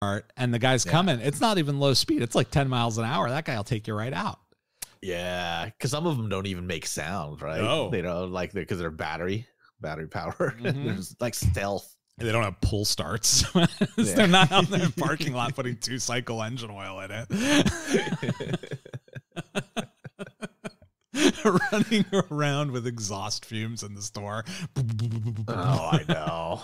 and the guy's coming. It's not even low speed. It's like 10 miles an hour. That guy will take you right out. Yeah, because some of them don't even make sound, right? No. They don't, like, because they're battery power. Mm-hmm. They're just like stealth. They don't have pull starts. They're not out there in the parking lot putting 2-cycle engine oil in it. Running around with exhaust fumes in the store. Oh, I know.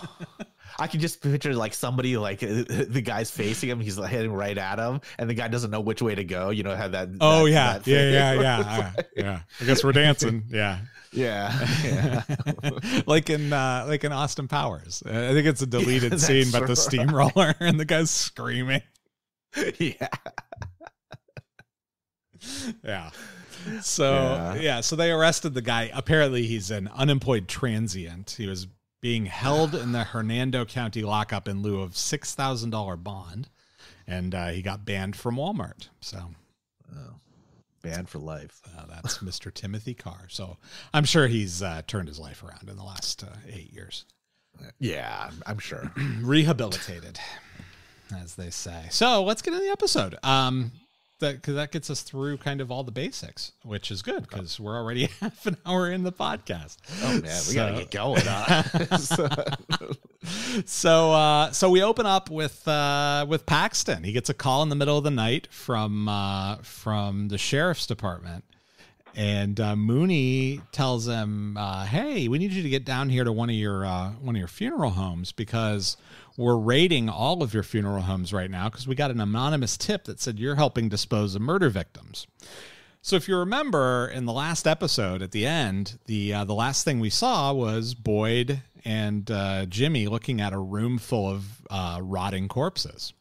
I can just picture like somebody, like the guy's facing him, he's heading right at him, and the guy doesn't know which way to go. You know, have that. Oh, that yeah. I guess we're dancing. Yeah. like in Austin Powers. I think it's a deleted scene, but the steamroller and the guy's screaming. Yeah. Yeah. So they arrested the guy. Apparently he's an unemployed transient. He was being held in the Hernando County lockup in lieu of $6,000 bond. And he got banned from Walmart. So banned for life. That's Mr. Timothy Carr. So I'm sure he's turned his life around in the last 8 years. Yeah, I'm sure. Rehabilitated, as they say. So let's get into the episode. Because that gets us through kind of all the basics, which is good because we're already half an hour in the podcast. Oh man, we gotta get going. So we open up with Paxton. He gets a call in the middle of the night from the sheriff's department, and Mooney tells him, "Hey, we need you to get down here to one of your funeral homes because we're raiding all of your funeral homes right now because we got an anonymous tip that said you're helping dispose of murder victims." So if you remember in the last episode at the end, the last thing we saw was Boyd and Jimmy looking at a room full of rotting corpses.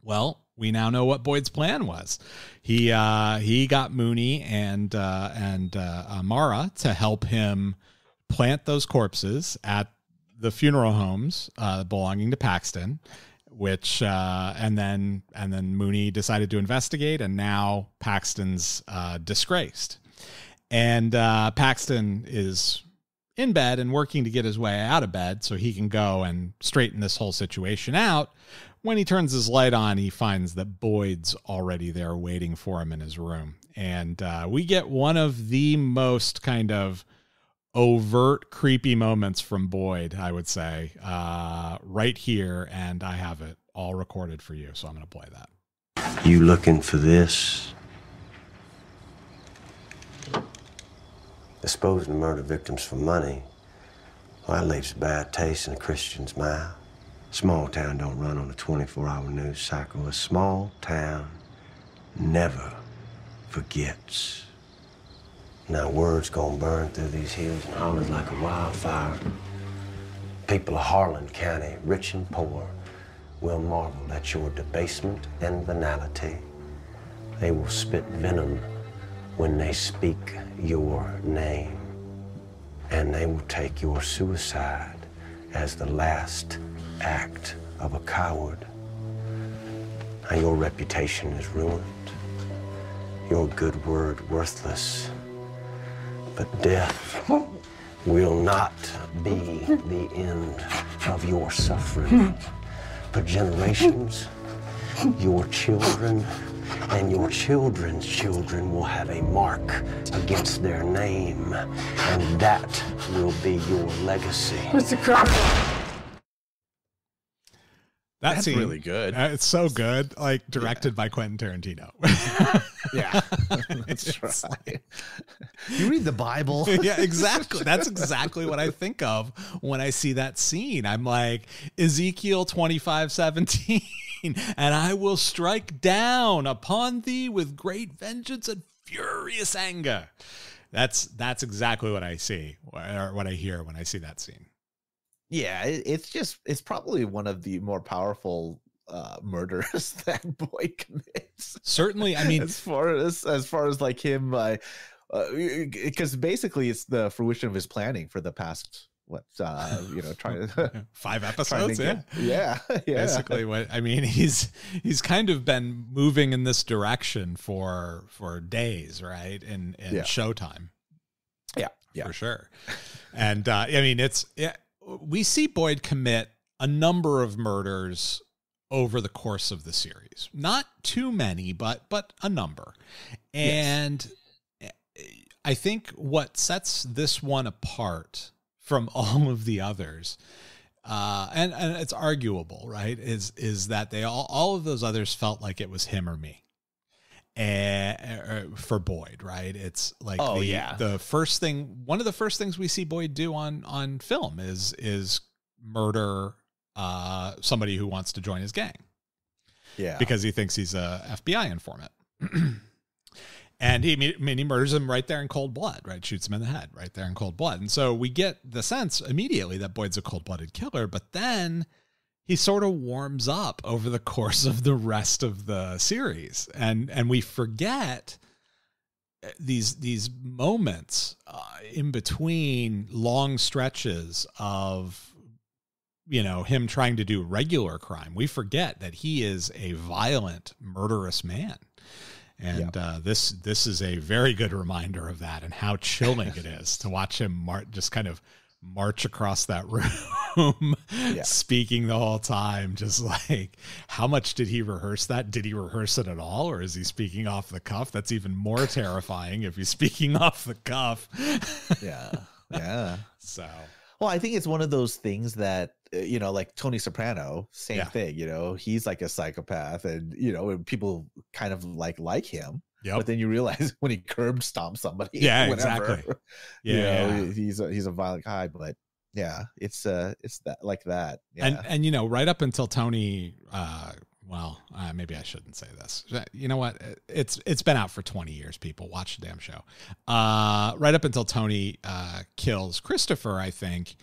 Well, we now know what Boyd's plan was. He got Mooney and Mara to help him plant those corpses at the funeral homes belonging to Paxton, which and then Mooney decided to investigate, and now Paxton's disgraced. And Paxton is in bed and working to get his way out of bed so he can go and straighten this whole situation out. When he turns his light on, he finds that Boyd's already there waiting for him in his room. And we get one of the most kind of overt, creepy moments from Boyd, I would say, right here. And I have it all recorded for you, so I'm going to play that. You looking for this? Disposing of murder victims for money, well, that leaves a bad taste in a Christian's mouth. Small town don't run on a 24-hour news cycle. A small town never forgets. Now word's gonna burn through these hills and hollers like a wildfire. People of Harlan County, rich and poor, will marvel at your debasement and venality. They will spit venom when they speak your name. And they will take your suicide as the last act of a coward. Now your reputation is ruined, your good word worthless, but death will not be the end of your suffering. For generations, your children and your children's children will have a mark against their name, and that will be your legacy. Mr. Crowe. That's scene, really good. It's so good, like directed by Quentin Tarantino. Yeah, that's right. You read the Bible. Yeah, exactly. That's exactly what I think of when I see that scene. I'm like, Ezekiel 25:17, and I will strike down upon thee with great vengeance and furious anger. That's exactly what I see, or what I hear when I see that scene. Yeah, it's probably one of the more powerful murders that Boyd commits. Certainly, I mean, as far as like him, because basically it's the fruition of his planning for the past trying to 5 episodes. Yeah. Basically, what I mean, he's kind of been moving in this direction for days, right? In Showtime. Yeah, for sure. And I mean, we see Boyd commit a number of murders over the course of the series. Not too many, but a number. And I think what sets this one apart from all of the others, and it's arguable, right, is that they all of those others felt like it was him or me. And for Boyd, right? It's like the first thing, one of the first things we see Boyd do on film is murder somebody who wants to join his gang. Yeah, because he thinks he's a FBI informant. And he murders him right there in cold blood, right? Shoots him in the head right there in cold blood. And so we get the sense immediately that Boyd's a cold-blooded killer, but then he sort of warms up over the course of the rest of the series. And we forget these moments in between long stretches of, you know, him trying to do regular crime. We forget that he is a violent, murderous man. And this is a very good reminder of that, and how chilling it is to watch him just kind of march across that room, speaking the whole time. Just like, how much did he rehearse that? Did he rehearse it at all? Or is he speaking off the cuff? That's even more terrifying if he's speaking off the cuff. Yeah. So, well, I think it's one of those things that, you know, like Tony Soprano, same thing, you know, he's like a psychopath, and, you know, people kind of like him. Yep. But then you realize when he curb stomps somebody, exactly. You know, he's a violent guy. But yeah, it's that like that. Yeah. And you know, right up until Tony, maybe I shouldn't say this. You know what? It's been out for 20 years. People watch the damn show. Right up until Tony kills Christopher, I think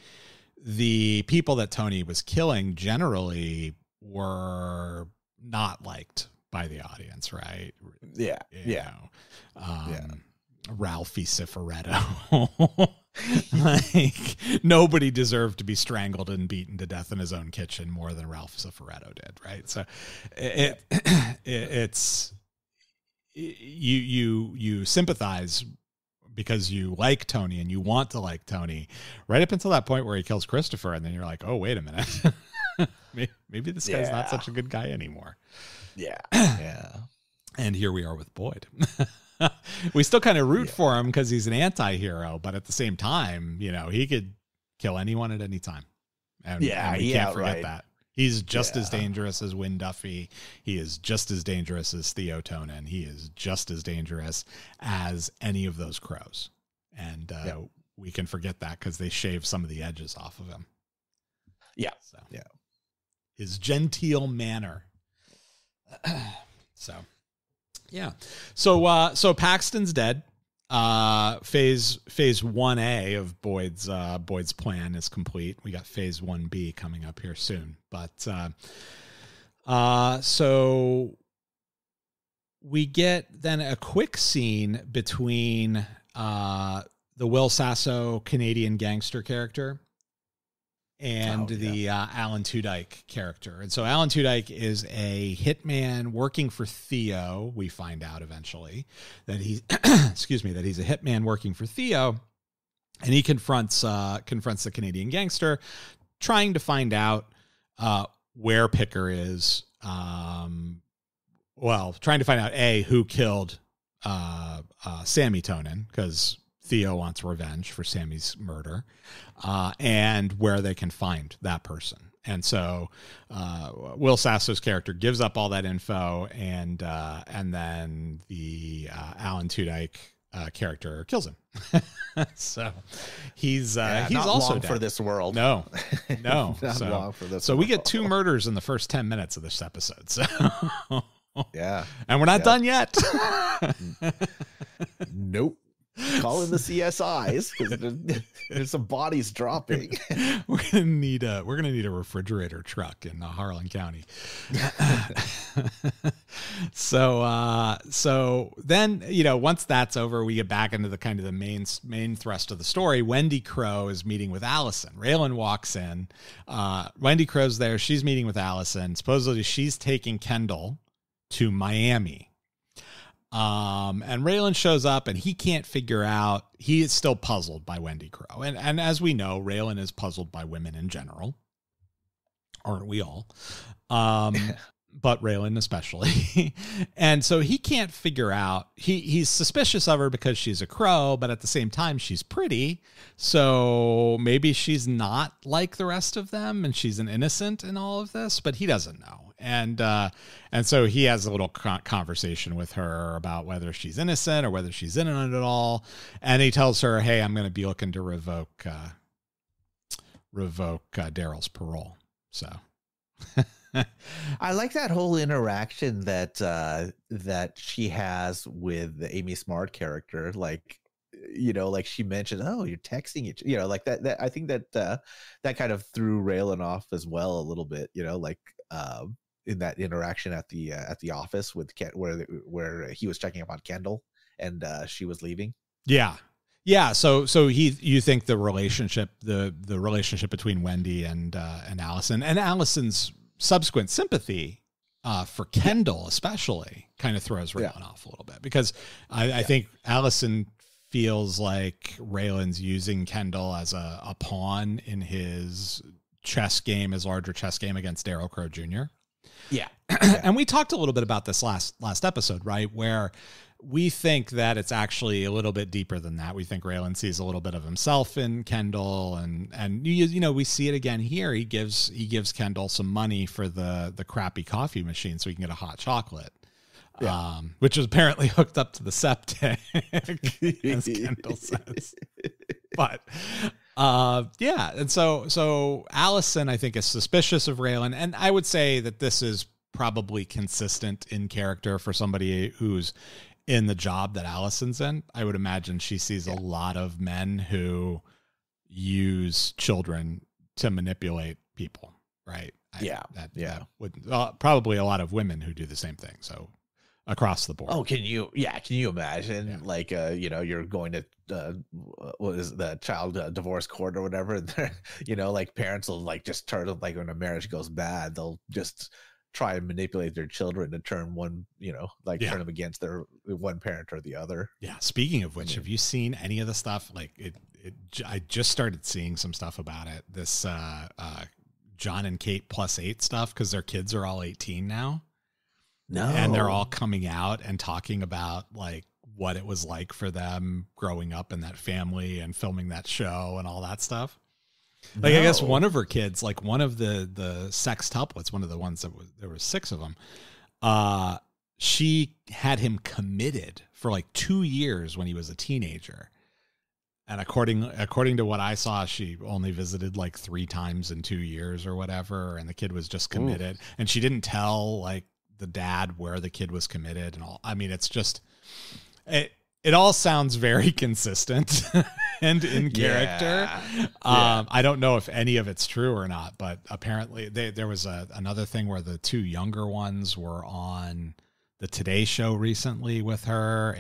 the people that Tony was killing generally were not liked by the audience, right? Yeah. Ralphie Cifaretto. Like, nobody deserved to be strangled and beaten to death in his own kitchen more than Ralph Cifaretto did, right? So it's you sympathize because you like Tony and you want to like Tony right up until that point where he kills Christopher, and then you're like, oh, wait a minute. Maybe this guy's not such a good guy anymore. Yeah. And here we are with Boyd. We still kind of root for him because he's an anti-hero, but at the same time, you know, he could kill anyone at any time. And we can't forget that. He's just as dangerous as Wynn Duffy. He is just as dangerous as Theo Tonin. He is just as dangerous as any of those crows. And we can forget that because they shave some of the edges off of him. Yeah. So, his genteel manner. So, yeah. So Paxton's dead. Phase 1A of Boyd's plan is complete. We got phase 1B coming up here soon. But so we get then a quick scene between the Will Sasso Canadian gangster character and the Alan Tudyk character. And so Alan Tudyk is a hitman working for Theo. We find out eventually that he's that he's a hitman working for Theo, and he confronts the Canadian gangster, trying to find out where Picker is. Trying to find out who killed Sammy Tonin, because Theo wants revenge for Sammy's murder, and where they can find that person. And so Will Sasso's character gives up all that info, and then the Alan Tudyk character kills him. So he's not also long dead. For this world. No. Not long for this. So world. we get 2 murders in the first 10 minutes of this episode. So and we're not done yet. Nope. Call in the CSIs because there's some bodies dropping. We're gonna need a refrigerator truck in Harlan County. So then, you know, once that's over, we get back into the kind of the main thrust of the story. Wendy Crowe is meeting with Allison. Raylan walks in. Wendy Crowe's there. She's meeting with Allison. Supposedly she's taking Kendall to Miami. And Raylan shows up and he can't figure out, he is still puzzled by Wendy Crowe. And as we know, Raylan is puzzled by women in general. Aren't we all? But Raylan especially. And so he can't figure out, he's suspicious of her because she's a crow, but at the same time, she's pretty. So maybe she's not like the rest of them and she's an innocent in all of this, but he doesn't know. And so he has a little conversation with her about whether she's innocent or whether she's in it at all. And he tells her, hey, I'm going to be looking to revoke Daryl's parole. So I like that whole interaction that she has with the Amy Smart character. Like, you know, like she mentioned, oh, you're texting each, you know, like that I think that kind of threw Raylan off as well a little bit, you know, like in that interaction at the office with where he was checking up on Kendall and she was leaving. Yeah. So you think the relationship between Wendy and Allison, and Allison's subsequent sympathy for Kendall especially kind of throws Raylan off a little bit, because I think Allison feels like Raylan's using Kendall as a pawn in his larger chess game against Daryl Crowe Jr. Yeah. And we talked a little bit about this last episode, right? Where we think that it's actually a little bit deeper than that. We think Raylan sees a little bit of himself in Kendall, and you know, we see it again here. He gives Kendall some money for the crappy coffee machine so he can get a hot chocolate, which is apparently hooked up to the septic, as Kendall says. But and so Allison, I think, is suspicious of Raylan, and I would say that this is probably consistent in character for somebody who's in the job that Allison's in. I would imagine she sees a lot of men who use children to manipulate people, right? That would probably a lot of women who do the same thing. So across the board. Oh, can you imagine? Yeah. Like, you know, you're going to what is the child divorce court or whatever, and you know, like parents will like just turn, like when a marriage goes bad, they'll just try and manipulate their children to turn one, you know, like turn them against their one parent or the other. Yeah. Speaking of which, have you seen any of the stuff? Like I just started seeing some stuff about it. This John and Kate +8 stuff, because their kids are all 18 now. No. And they're all coming out and talking about like what it was like for them growing up in that family and filming that show and all that stuff. Like, I guess one of her kids, like one of the sextuplets, one of the ones there was 6 of them. She had him committed for like 2 years when he was a teenager. And according to what I saw, she only visited like 3 times in 2 years or whatever. And the kid was just committed. Ooh. And she didn't tell like the dad where the kid was committed and all. I mean, it's just, it all sounds very consistent and in character. I don't know if any of it's true or not, but apparently there was another thing where the 2 younger ones were on the Today Show recently with her.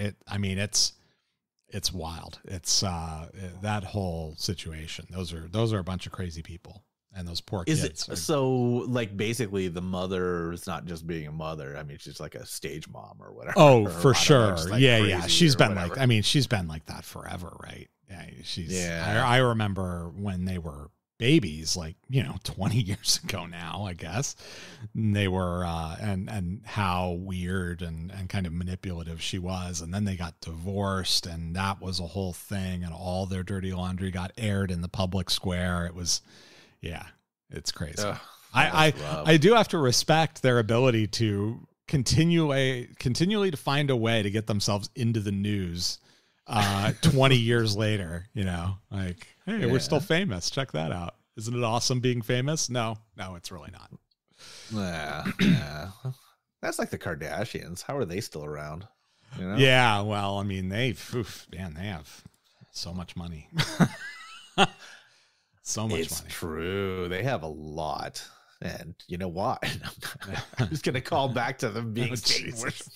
It's wild. It's that whole situation. Those are a bunch of crazy people. And those poor kids. So like basically the mother is not just being a mother. I mean, she's like a stage mom or whatever. Oh, for sure. Like yeah. She's been whatever. She's been like that forever, right? Yeah. I remember when they were babies, like, you know, 20 years ago now, I guess. And they were and how weird and kind of manipulative she was. And then they got divorced, and that was a whole thing, and all their dirty laundry got aired in the public square. It was it's crazy. Ugh, I do have to respect their ability to continually to find a way to get themselves into the news 20 years later, you know, like, hey, we're still famous. Check that out. Isn't it awesome being famous? No, it's really not. Yeah. That's like the Kardashians. How are they still around? You know? Yeah. Well, I mean, they have so much money. So much money. It's true. They have a lot. And you know what? I'm just going to call back to them being Satan worshipers.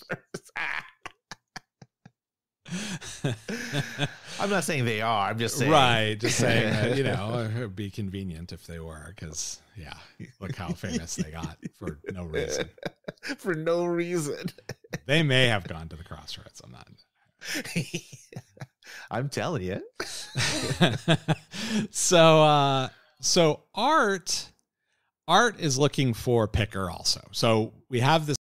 I'm not saying they are. I'm just saying. Right. Just saying that, you know, it would be convenient if they were, because, look how famous they got for no reason. For no reason. They may have gone to the crossroads. I'm not. I'm telling you. So Art, Art is looking for Picker also. So we have this